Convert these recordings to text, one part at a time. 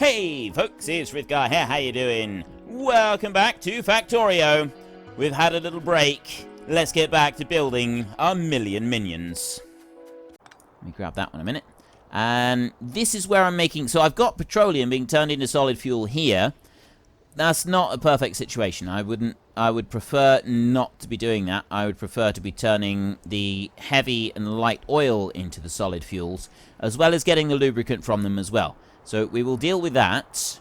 Hey folks, it's Frithgar here, how you doing? Welcome back to Factorio. We've had a little break. Let's get back to building our million minions. Let me grab that one a minute. And this is where I'm making... So I've got petroleum being turned into solid fuel here. That's not a perfect situation. I would prefer not to be doing that. I would prefer to be turning the heavy and light oil into the solid fuels, as well as getting the lubricant from them as well. So we will deal with that.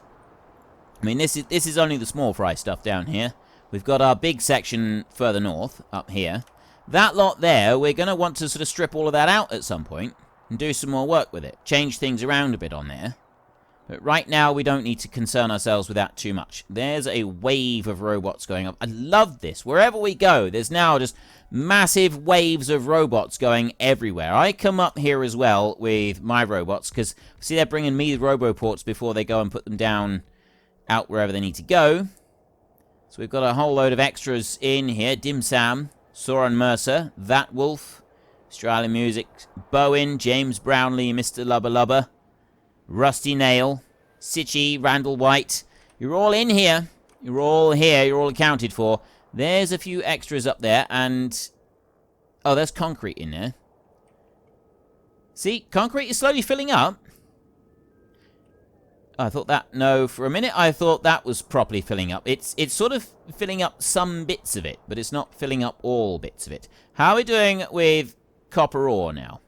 I mean, this is only the small fry stuff down here. We've got our big section further north, up here. That lot there, we're going to want to sort of strip all of that out at some point and do some more work with it. Change things around a bit on there. But right now, we don't need to concern ourselves with that too much. There's a wave of robots going up. I love this. Wherever we go, there's now just massive waves of robots going everywhere. I come up here as well with my robots, because, see, they're bringing me the roboports before they go and put them down out wherever they need to go. So we've got a whole load of extras in here. Dim Sam, Soren Mercer, That Wolf, Australian Music, Bowen, James Brownlee, Mr. Lubba Lubba, Rusty Nail, Sitchy, Randall White. You're all in here. You're all here. You're all accounted for. There's a few extras up there, and... oh, there's concrete in there. See? Concrete is slowly filling up. I thought that... no, for a minute I thought that was properly filling up. It's sort of filling up some bits of it, but it's not filling up all bits of it. How are we doing with copper ore now?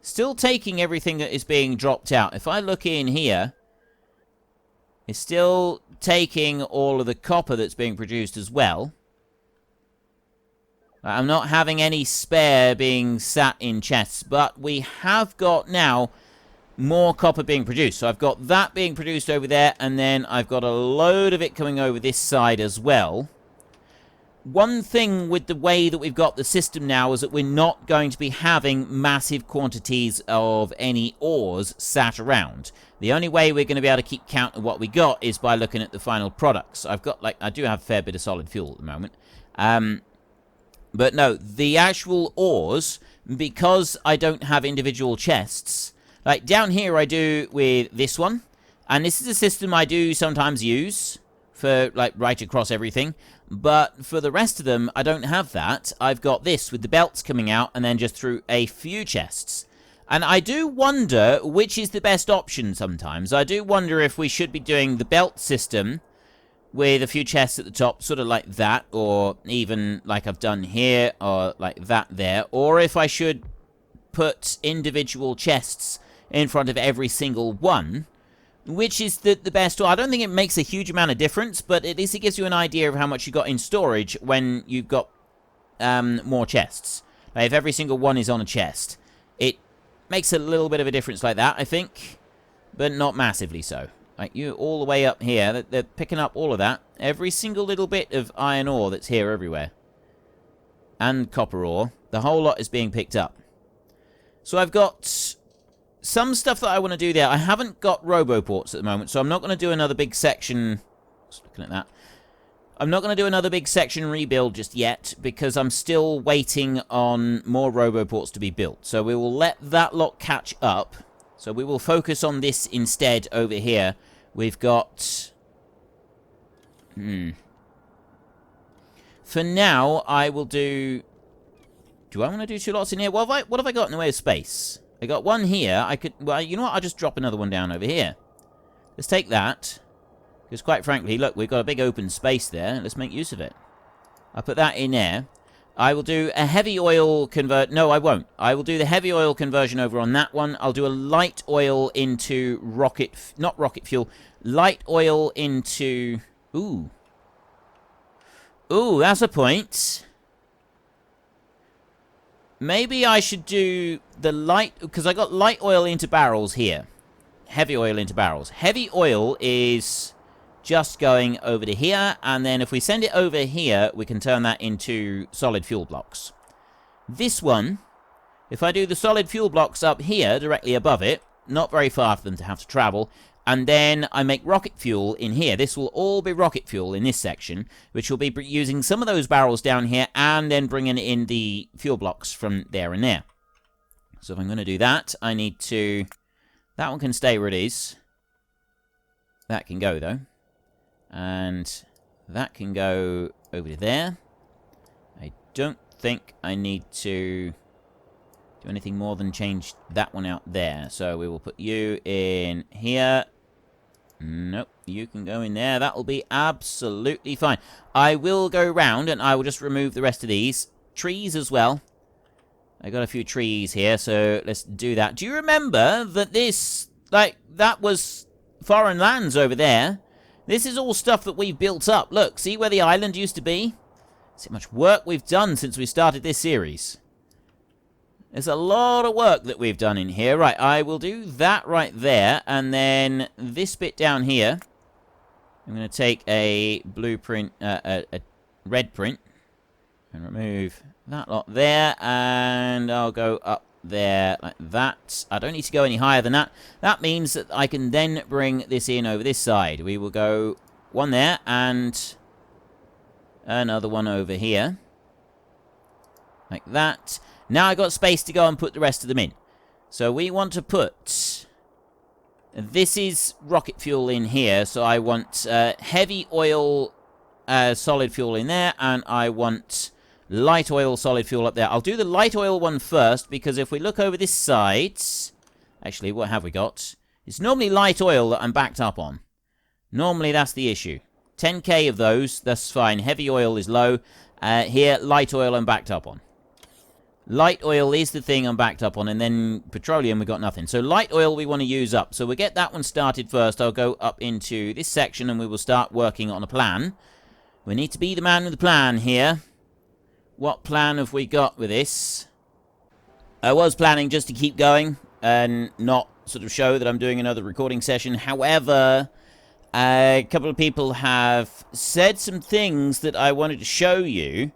Still taking everything that is being dropped out. If I look in here, it's still taking all of the copper that's being produced as well. I'm not having any spare being sat in chests, but we have got now more copper being produced. So I've got that being produced over there, and then I've got a load of it coming over this side as well. One thing with the way that we've got the system now is that we're not going to be having massive quantities of any ores sat around. The only way we're going to be able to keep count of what we got is by looking at the final products. I've got, like, I do have a fair bit of solid fuel at the moment. But no, the actual ores, because I don't have individual chests, like down here I do with this one, and this is a system I do sometimes use for, like, right across everything. But for the rest of them, I don't have that. I've got this with the belts coming out and then just through a few chests. And I do wonder which is the best option sometimes. I do wonder if we should be doing the belt system with a few chests at the top, sort of like that, or even like I've done here, or like that there. Or if I should put individual chests in front of every single one. Which is the best? I don't think it makes a huge amount of difference, but at least it gives you an idea of how much you got in storage when you've got more chests. Like if every single one is on a chest, it makes a little bit of a difference like that, I think, but not massively so. Like you all the way up here, they're picking up all of that. Every single little bit of iron ore that's here everywhere. And copper ore. The whole lot is being picked up. So I've got some stuff that I want to do there. I haven't got roboports at the moment, so I'm not going to do another big section. Just looking at that. I'm not going to do another big section rebuild just yet, because I'm still waiting on more roboports to be built. So we will let that lot catch up. So we will focus on this instead over here. We've got... For now, I will do... do I want to do two lots in here? What have I got in the way of space? I got one here. I could... well, you know what? I'll just drop another one down over here. Let's take that. Because quite frankly, look, we've got a big open space there. Let's make use of it. I'll put that in there. I will do a heavy oil convert... no, I won't. I will do the heavy oil conversion over on that one. I'll do a light oil into rocket... not rocket fuel. Light oil into... ooh. Ooh, that's a point. Maybe I should do the light... because I got light oil into barrels here. Heavy oil into barrels. Heavy oil is just going over to here, and then if we send it over here, we can turn that into solid fuel blocks. This one, if I do the solid fuel blocks up here, directly above it, not very far for them to have to travel, and then I make rocket fuel in here. This will all be rocket fuel in this section, which will be using some of those barrels down here, and then bringing in the fuel blocks from there and there. So if I'm going to do that, I need to... that one can stay where it is. That can go, though. And that can go over there. I don't think I need to do anything more than change that one out there. So we will put you in here. Nope, you can go in there. That will be absolutely fine. I will go round and I will just remove the rest of these. Trees as well. I got a few trees here, so let's do that. Do you remember that this, like, that was foreign lands over there? This is all stuff that we've built up. Look, see where the island used to be? See how much work we've done since we started this series. There's a lot of work that we've done in here. Right, I will do that right there. And then this bit down here. I'm going to take a blueprint, a red print. And remove that lot there. And I'll go up there like that. I don't need to go any higher than that. That means that I can then bring this in over this side. We will go one there and another one over here. Like that. Now I got space to go and put the rest of them in. So we want to put... This is rocket fuel in here. So I want heavy oil solid fuel in there. And I want light oil solid fuel up there. I'll do the light oil one first. Because if we look over this side... Actually, what have we got? It's normally light oil that I'm backed up on. Normally that's the issue. 10k of those, that's fine. Heavy oil is low. Here, light oil I'm backed up on. Light oil is the thing I'm backed up on, and then petroleum we got nothing. So light oil we want to use up. So we'll get that one started first. I'll go up into this section and we will start working on a plan. We need to be the man with the plan here. What plan have we got with this? I was planning just to keep going and not sort of show that I'm doing another recording session. However, a couple of people have said some things that I wanted to show you.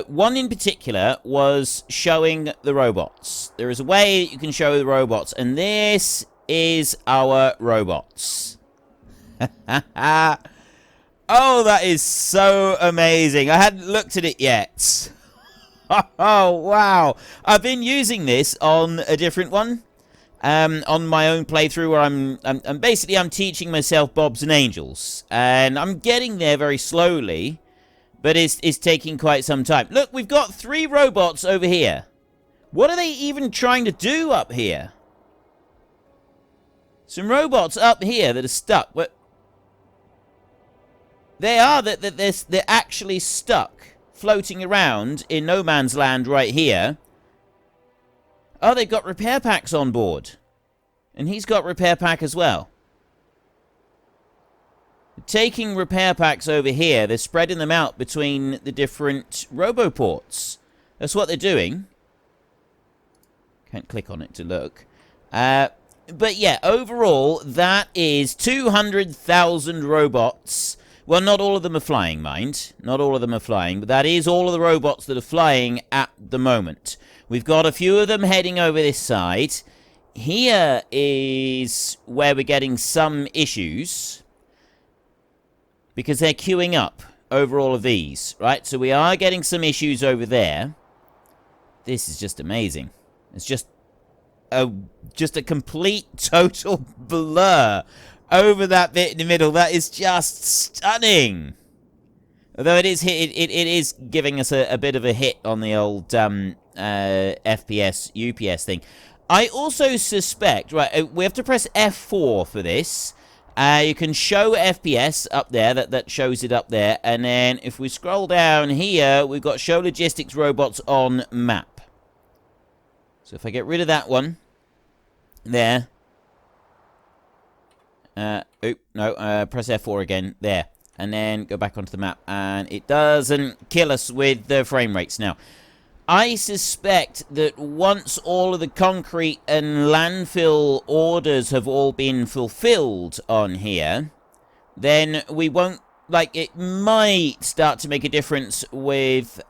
One in particular was showing the robots. There is a way that you can show the robots, and this is our robots. Oh, that is so amazing. I hadn't looked at it yet. Oh, wow. I've been using this on a different one. On my own playthrough where I'm basically teaching myself Bobs and Angels. And I'm getting there very slowly. But it's taking quite some time. Look, we've got 3 robots over here. What are they even trying to do up here? Some robots up here that are stuck. What? They are. They're actually stuck. Floating around in no man's land right here. Oh, they've got repair packs on board. And he's got repair pack as well. Taking repair packs over here, they're spreading them out between the different roboports. That's what they're doing. Can't click on it to look. But yeah, overall, that is 200,000 robots. Well, not all of them are flying, mind. Not all of them are flying, but that is all of the robots that are flying at the moment. We've got a few of them heading over this side. Here is where we're getting some issues. Because they're queuing up over all of these, right? So we are getting some issues over there. This is just amazing. It's just a complete, total blur over that bit in the middle. That is just stunning. Although it is giving us a bit of a hit on the old FPS, UPS thing. I also suspect, right, we have to press F4 for this. You can show FPS up there, that shows it up there. And then if we scroll down here, we've got show logistics robots on map. So if I get rid of that one, there. Press F4 again, there. And then go back onto the map. And it doesn't kill us with the frame rates now. I suspect that once all of the concrete and landfill orders have all been fulfilled on here, then we won't, like, it might start to make a difference with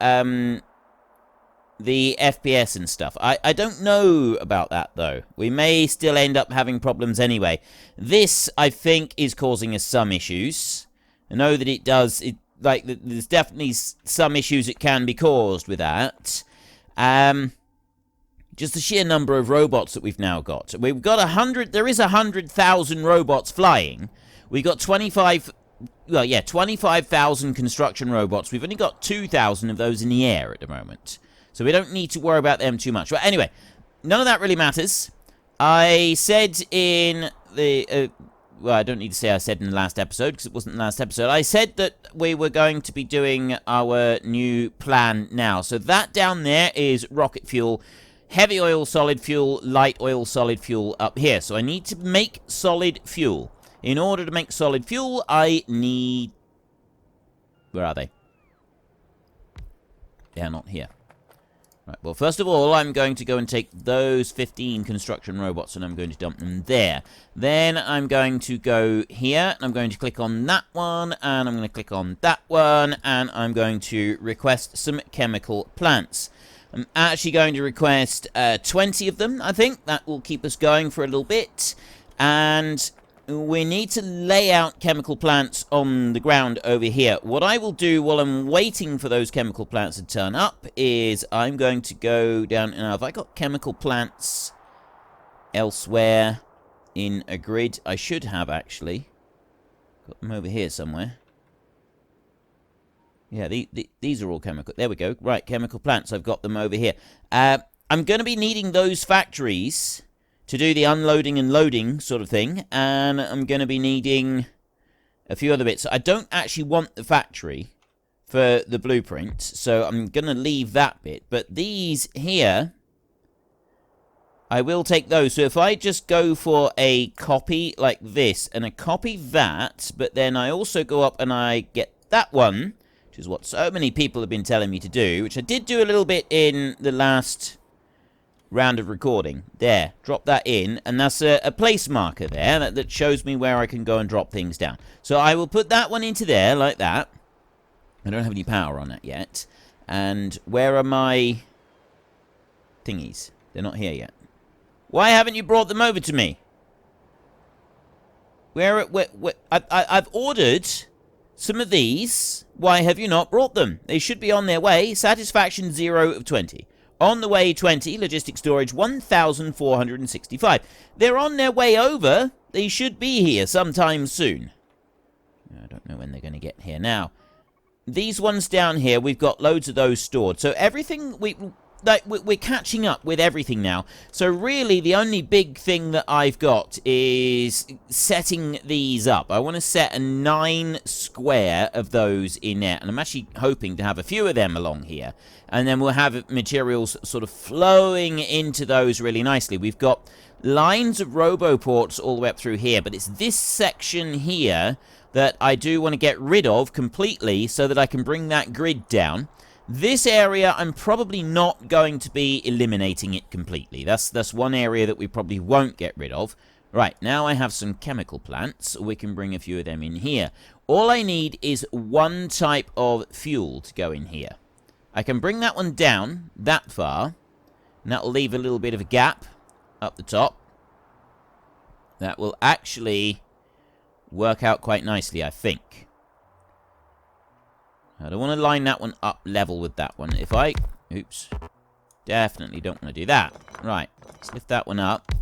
the FPS and stuff. I don't know about that, though. We may still end up having problems anyway. This, I think, is causing us some issues. I know that it does. There's definitely some issues it can be caused with that. Just the sheer number of robots that we've now got. We've got 100. There is 100,000 robots flying. We got 25... Well, yeah, 25,000 construction robots. We've only got 2,000 of those in the air at the moment. So we don't need to worry about them too much. But anyway, none of that really matters. I said in the... well, I don't need to say I said in the last episode, because it wasn't the last episode. I said that we were going to be doing our new plan now. So that down there is rocket fuel, heavy oil, solid fuel, light oil, solid fuel up here. So I need to make solid fuel. In order to make solid fuel, I need... Where are they? They're not here. Right, well, first of all, I'm going to go and take those 15 construction robots and I'm going to dump them there. Then I'm going to go here, and I'm going to click on that one, and I'm going to click on that one, and I'm going to request some chemical plants. I'm actually going to request 20 of them, I think. That will keep us going for a little bit. And we need to lay out chemical plants on the ground over here. What I will do while I'm waiting for those chemical plants to turn up is I'm going to go down... Now, have I got chemical plants elsewhere in a grid? I should have, actually. Got them over here somewhere. Yeah, these are all chemical... There we go. Right, chemical plants. I've got them over here. I'm going to be needing those factories to do the unloading and loading sort of thing, and I'm going to be needing a few other bits. I don't actually want the factory for the blueprint, so I'm going to leave that bit. But these here, I will take those. So if I just go for a copy like this, and a copy that, but then I also go up and I get that one, which is what so many people have been telling me to do, which I did do a little bit in the last round of recording. There, drop that in, and that's a place marker there that shows me where I can go and drop things down. So I will put that one into there like that. I don't have any power on it yet. And where are my thingies? They're not here yet. Why haven't you brought them over to me? I've ordered some of these. Why have you not brought them? They should be on their way. Satisfaction 0 of 20. On the way 20, logistic storage 1,465. They're on their way over. They should be here sometime soon. I don't know when they're going to get here. Now, these ones down here, we've got loads of those stored. So everything, we're catching up with everything now. So really, the only big thing that I've got is setting these up. I want to set a 9 square of those in there. And I'm actually hoping to have a few of them along here. And then we'll have materials sort of flowing into those really nicely. We've got lines of roboports all the way up through here. But it's this section here that I do want to get rid of completely so that I can bring that grid down. This area, I'm probably not going to be eliminating it completely. That's one area that we probably won't get rid of. Right, now I have some chemical plants. We can bring a few of them in here. All I need is one type of fuel to go in here. I can bring that one down that far, and that will leave a little bit of a gap up the top. That will actually work out quite nicely, I think. I don't want to line that one up level with that one. If I... Oops. Definitely don't want to do that. Right. Let's lift that one up.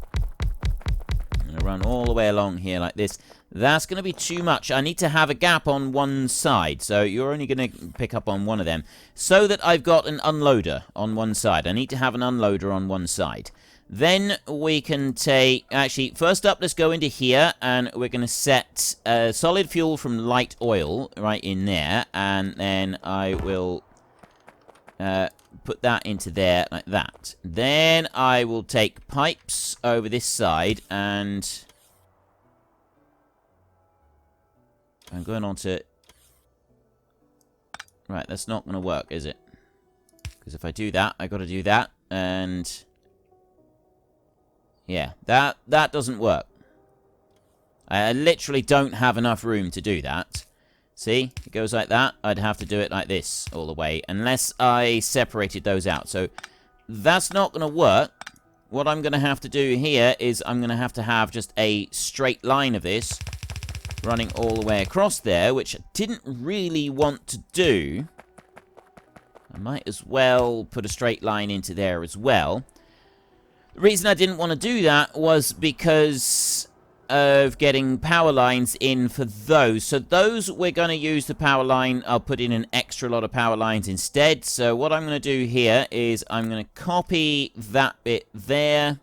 I'm going to run all the way along here like this. That's going to be too much. I need to have a gap on one side. So you're only going to pick up on one of them. So that I've got an unloader on one side. I need to have an unloader on one side. Then we can take... Actually, first up, let's go into here. And we're going to set solid fuel from light oil right in there. And then I will put that into there like that. Then I will take pipes over this side. And I'm going on to... Right, that's not going to work, is it? Because if I do that, I got to do that. And... yeah, that doesn't work. I literally don't have enough room to do that. See? It goes like that. I'd have to do it like this all the way. Unless I separated those out. So, that's not going to work. What I'm going to have to do here is I'm going to have just a straight line of this running all the way across there, which I didn't really want to do. I might as well put a straight line into there as well. The reason I didn't want to do that was because of getting power lines in for those. So those, we're going to use the power line. I'll put in an extra lot of power lines instead. So what I'm going to do here is I'm going to copy that bit there,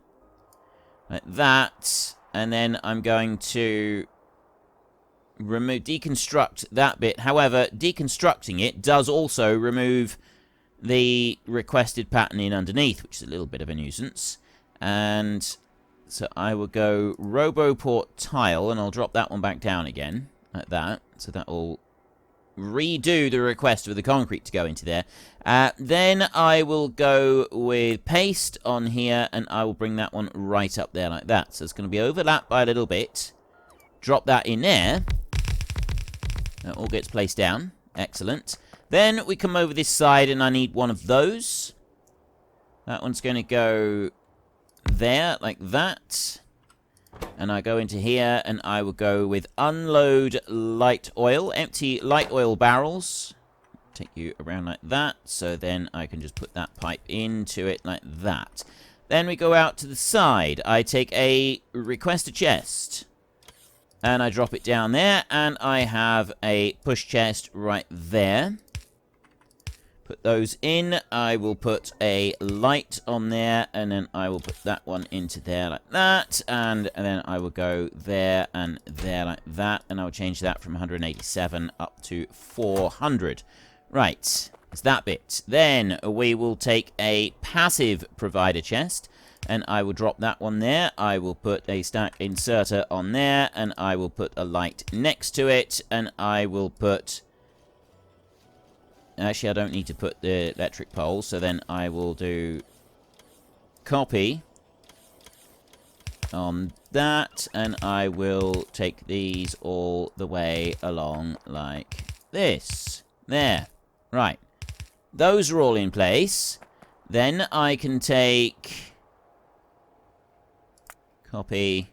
like that, and then I'm going to deconstruct that bit. However, deconstructing it does also remove the requested patterning underneath, which is a little bit of a nuisance. And so I will go RoboPort tile, and I'll drop that one back down again, like that. So that will redo the request for the concrete to go into there. Then I will go with paste on here, and I will bring that one right up there like that. So it's going to be overlapped by a little bit. Drop that in there. That all gets placed down. Excellent. Then we come over this side, and I need one of those. That one's going to go there, like that. And I go into here, and I will go with unload light oil, empty light oil barrels. Take you around like that, so then I can just put that pipe into it like that. Then we go out to the side. I take a request a chest, and I drop it down there, and I have a push chest right there. Put those in. I will put a light on there, and then I will put that one into there like that, and then I will go there and there like that, and I'll change that from 187 up to 400. Right, it's that bit. Then we will take a passive provider chest, and I will drop that one there. I will put a stack inserter on there, and I will put a light next to it, and I will put... Actually, I don't need to put the electric pole, so then I will do copy on that, and I will take these all the way along like this. There. Right. Those are all in place. Then I can take... Copy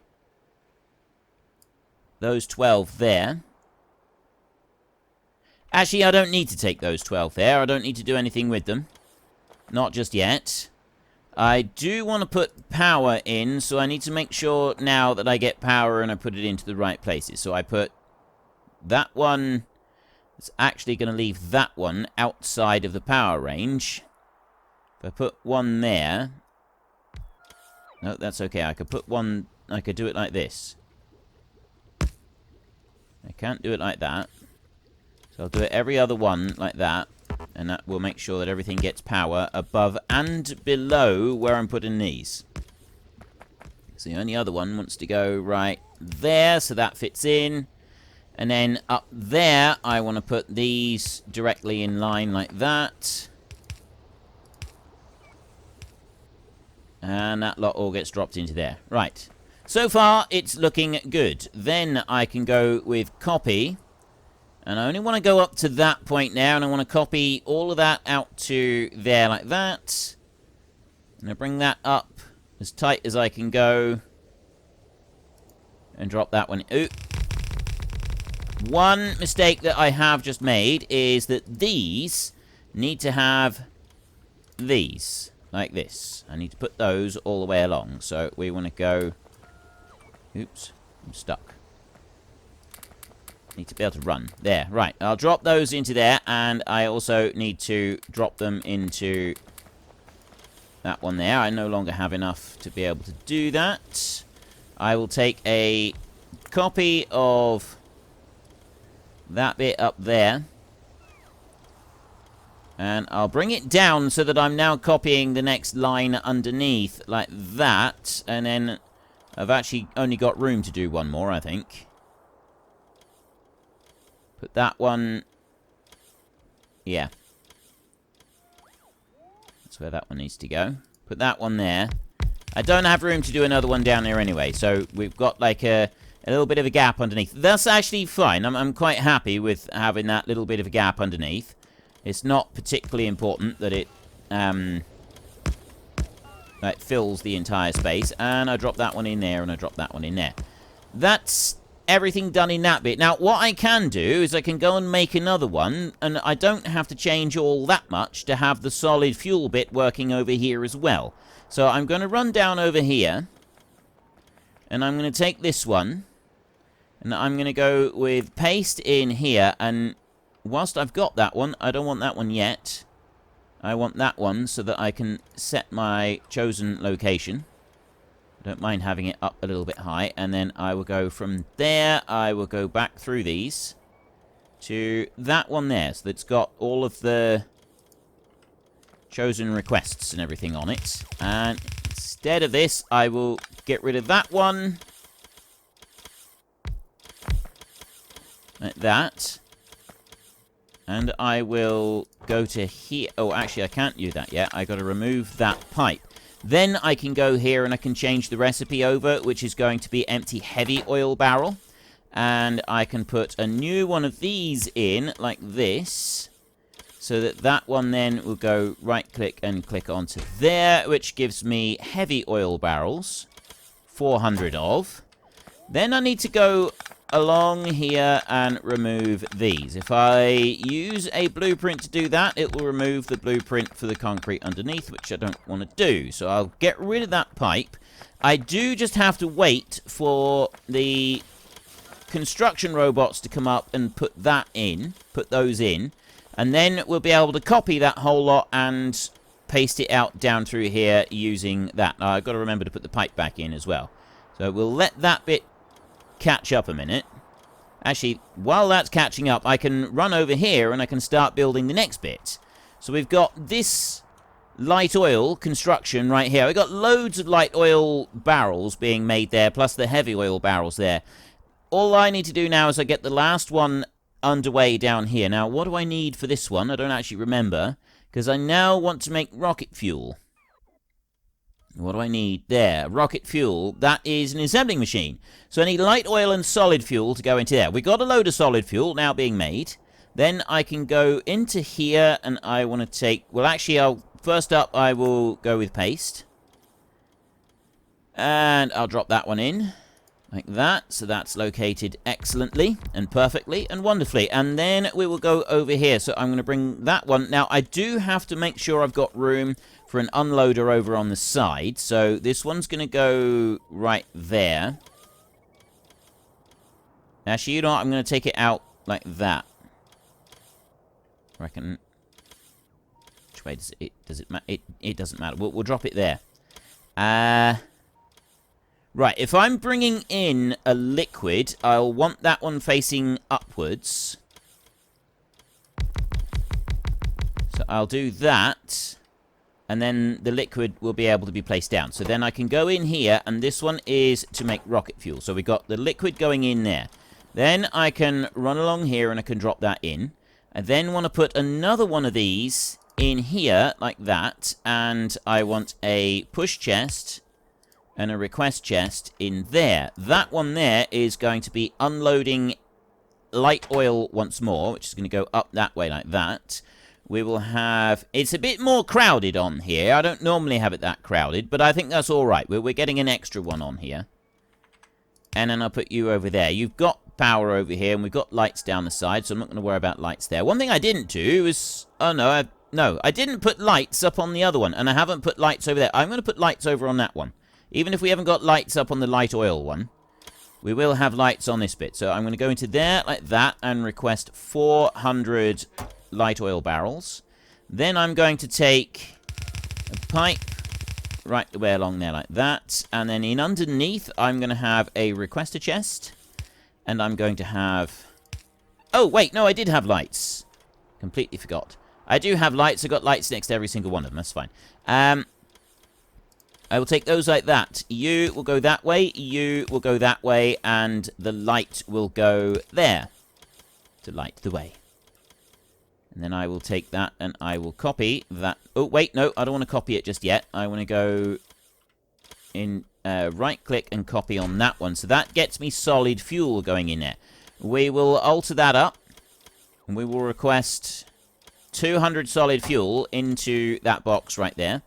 those 12 there. Actually, I don't need to take those 12 there. I don't need to do anything with them. Not just yet. I do want to put power in, so I need to make sure now that I get power and I put it into the right places. So I put that one. It's actually going to leave that one outside of the power range. If I put one there... No, that's okay. I could put one... I could do it like this. I can't do it like that. So I'll do it every other one like that, and that will make sure that everything gets power above and below where I'm putting these. So the only other one wants to go right there, so that fits in. And then up there, I want to put these directly in line like that. And that lot all gets dropped into there. Right. So far, it's looking good. Then I can go with copy. And I only want to go up to that point now, and I want to copy all of that out to there like that. And I bring that up as tight as I can go. And drop that one. Ooh. One mistake that I have just made is that these need to have these, like this. I need to put those all the way along. So we want to go... Oops, I'm stuck. Need to be able to run. There, right. I'll drop those into there, and I also need to drop them into that one there. I no longer have enough to be able to do that. I will take a copy of that bit up there, and I'll bring it down so that I'm now copying the next line underneath like that, and then I've actually only got room to do one more, I think. Put that one... Yeah. That's where that one needs to go. Put that one there. I don't have room to do another one down there anyway, so we've got like a little bit of a gap underneath. That's actually fine. I'm quite happy with having that little bit of a gap underneath. It's not particularly important that it like fills the entire space. And I drop that one in there, and I drop that one in there. That's everything done in that bit. Now, what I can do is I can go and make another one, and I don't have to change all that much to have the solid fuel bit working over here as well. So I'm going to run down over here, And I'm going to take this one. And I'm going to go with paste in here. And whilst I've got that one, I don't want that one yet. I want that one so that I can set my chosen location. I don't mind having it up a little bit high. And then I will go from there. I will go back through these to that one there. So that's got all of the chosen requests and everything on it. And instead of this, I will get rid of that one. Like that. And I will go to here. Oh, actually, I can't do that yet. I got to remove that pipe. Then I can go here and I can change the recipe over, which is going to be empty heavy oil barrel. And I can put a new one of these in, like this. So that that one then will go right-click and click onto there, which gives me heavy oil barrels. 400 of. Then I need to go along here and remove these. If I use a blueprint to do that, it will remove the blueprint for the concrete underneath, which I don't want to do. So I'll get rid of that pipe. I do just have to wait for the construction robots to come up and put those in, and then we'll be able to copy that whole lot and paste it out down through here using that. Now, I've got to remember to put the pipe back in as well. So we'll let that bit catch up a minute. Actually, while that's catching up, I can run over here and I can start building the next bit. So we've got this light oil construction right here. We've got loads of light oil barrels being made there, plus the heavy oil barrels there. All I need to do now is I get the last one underway down here. Now, what do I need for this one? I don't actually remember, because I now want to make rocket fuel. What do I need? There, rocket fuel. That is an assembling machine. So I need light oil and solid fuel to go into there. We got a load of solid fuel now being made. Then I can go into here and I want to take... Well, actually, first up, I will go with paste. And I'll drop that one in. Like that. So that's located excellently and perfectly and wonderfully. And then we will go over here. So I'm going to bring that one. Now, I do have to make sure I've got room for an unloader over on the side. So this one's going to go right there. Actually, you know what? I'm going to take it out like that. I reckon. Which way does it matter? It doesn't matter. We'll drop it there. Right, if I'm bringing in a liquid, I'll want that one facing upwards. So I'll do that. And then the liquid will be able to be placed down. So then I can go in here, and this one is to make rocket fuel. So we got the liquid going in there. Then I can run along here, and I can drop that in. I then want to put another one of these in here, like that. And I want a push chest and a request chest in there. That one there is going to be unloading light oil once more, which is going to go up that way like that. We will have... It's a bit more crowded on here. I don't normally have it that crowded, but I think that's all right. We're getting an extra one on here. And then I'll put you over there. You've got power over here, and we've got lights down the side, so I'm not going to worry about lights there. One thing I didn't do was... Oh, no, I didn't put lights up on the other one, and I haven't put lights over there. I'm going to put lights over on that one. Even if we haven't got lights up on the light oil one, we will have lights on this bit. So I'm going to go into there like that and request 400 light oil barrels. Then I'm going to take a pipe right the way along there like that. And then in underneath, I'm going to have a requester chest. And I'm going to have... Oh, wait, no, I did have lights. Completely forgot. I do have lights. I've got lights next to every single one of them. That's fine. I will take those like that. You will go that way, you will go that way, and the light will go there to light the way. And then I will take that and I will copy that. Oh, wait, no, I don't want to copy it just yet. I want to go in right-click and copy on that one. So that gets me solid fuel going in there. We will alter that up, and we will request 200 solid fuel into that box right there.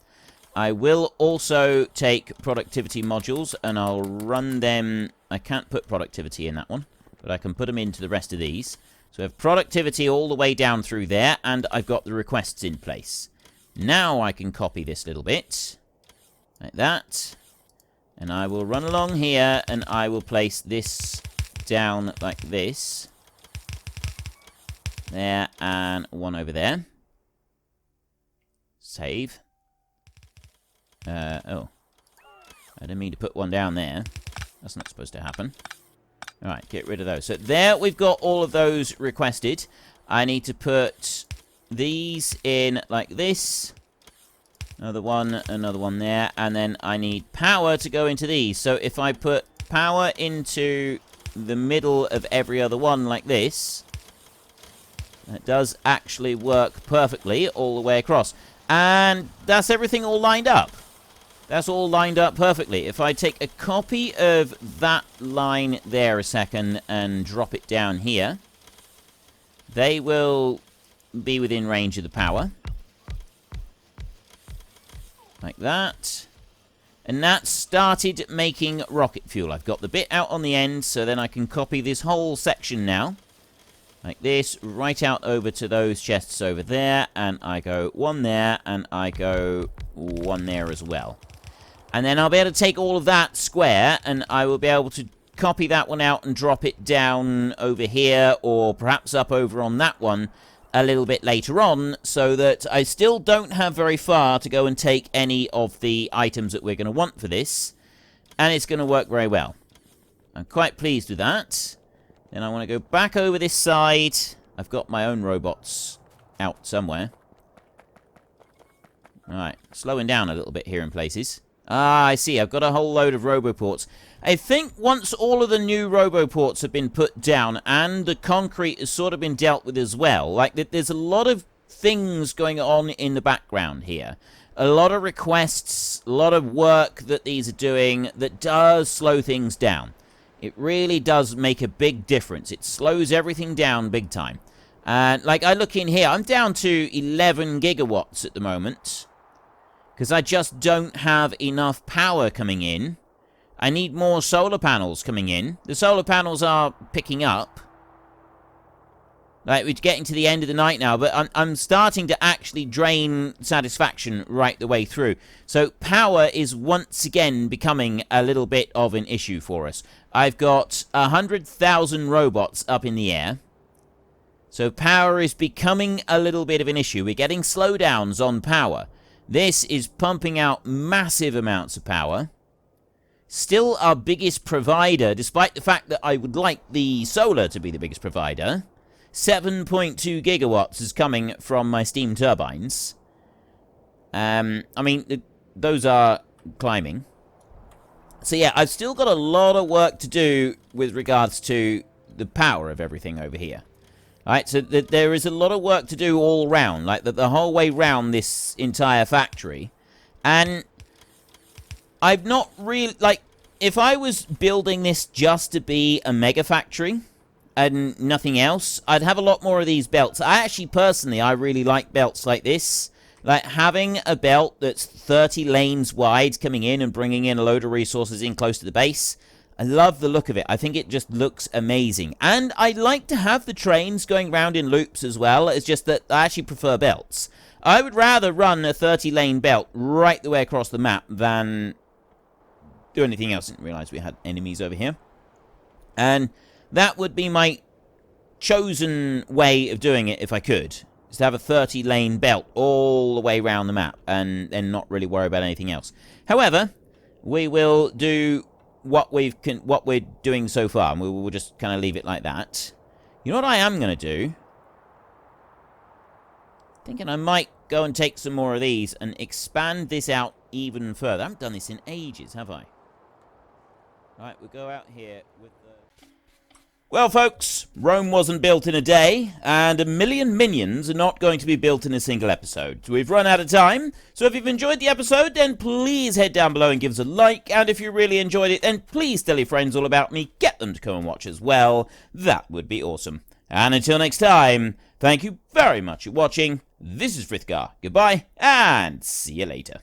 I will also take productivity modules, and I'll run them... I can't put productivity in that one, but I can put them into the rest of these. So I have productivity all the way down through there, and I've got the requests in place. Now I can copy this little bit, like that. And I will run along here, and I will place this down like this. There, and one over there. Save. Oh. I didn't mean to put one down there. That's not supposed to happen. Alright, get rid of those. So there we've got all of those requested. I need to put these in like this. Another one there. And then I need power to go into these. So if I put power into the middle of every other one like this, that does actually work perfectly all the way across. And that's everything all lined up. That's all lined up perfectly. If I take a copy of that line there a second and drop it down here, they will be within range of the power. Like that. And that started making rocket fuel. I've got the bit out on the end, so then I can copy this whole section now. Like this, right out over to those chests over there, and I go one there, and I go one there as well. And then I'll be able to take all of that square, and I will be able to copy that one out and drop it down over here, or perhaps up over on that one a little bit later on, so that I still don't have very far to go and take any of the items that we're going to want for this, and it's going to work very well. I'm quite pleased with that. Then I want to go back over this side. I've got my own robots out somewhere. Alright, slowing down a little bit here in places. Ah, I see. I've got a whole load of roboports. I think once all of the new roboports have been put down and the concrete has sort of been dealt with as well, like there's a lot of things going on in the background here. A lot of requests, a lot of work that these are doing that does slow things down. It really does make a big difference. It slows everything down big time. And like I look in here, I'm down to 11 gigawatts at the moment. Because I just don't have enough power coming in. I need more solar panels coming in. The solar panels are picking up. Like, we're getting to the end of the night now, but I'm starting to actually drain satisfaction right the way through. So power is once again becoming a little bit of an issue for us. I've got 100,000 robots up in the air. So power is becoming a little bit of an issue. We're getting slowdowns on power. This is pumping out massive amounts of power. Still our biggest provider, despite the fact that I would like the solar to be the biggest provider. 7.2 gigawatts is coming from my steam turbines. I mean, those are climbing. So yeah, I've still got a lot of work to do with regards to the power of everything over here. Alright, so there is a lot of work to do all round, like the whole way round this entire factory. And I've not really, like, if I was building this just to be a mega factory and nothing else, I'd have a lot more of these belts. Personally, I really like belts like this. Like, having a belt that's 30 lanes wide coming in and bringing in a load of resources in close to the base. I love the look of it. I think it just looks amazing. And I like to have the trains going round in loops as well. It's just that I actually prefer belts. I would rather run a 30-lane belt right the way across the map than do anything else. I didn't realize we had enemies over here. And that would be my chosen way of doing it if I could. Is to have a 30-lane belt all the way around the map and then not really worry about anything else. However, we will do what we're doing so far, and we will just kind of leave it like that. You know what I am going to do? Thinking I might go and take some more of these and expand this out even further. I haven't done this in ages, have I? Alright, we'll go out here with the... Well, folks, Rome wasn't built in a day, and 1 million minions are not going to be built in a single episode. We've run out of time, so if you've enjoyed the episode, then please head down below and give us a like, and if you really enjoyed it, then please tell your friends all about me, get them to come and watch as well. That would be awesome. And until next time, thank you very much for watching. This is Frithgar. Goodbye, and see you later.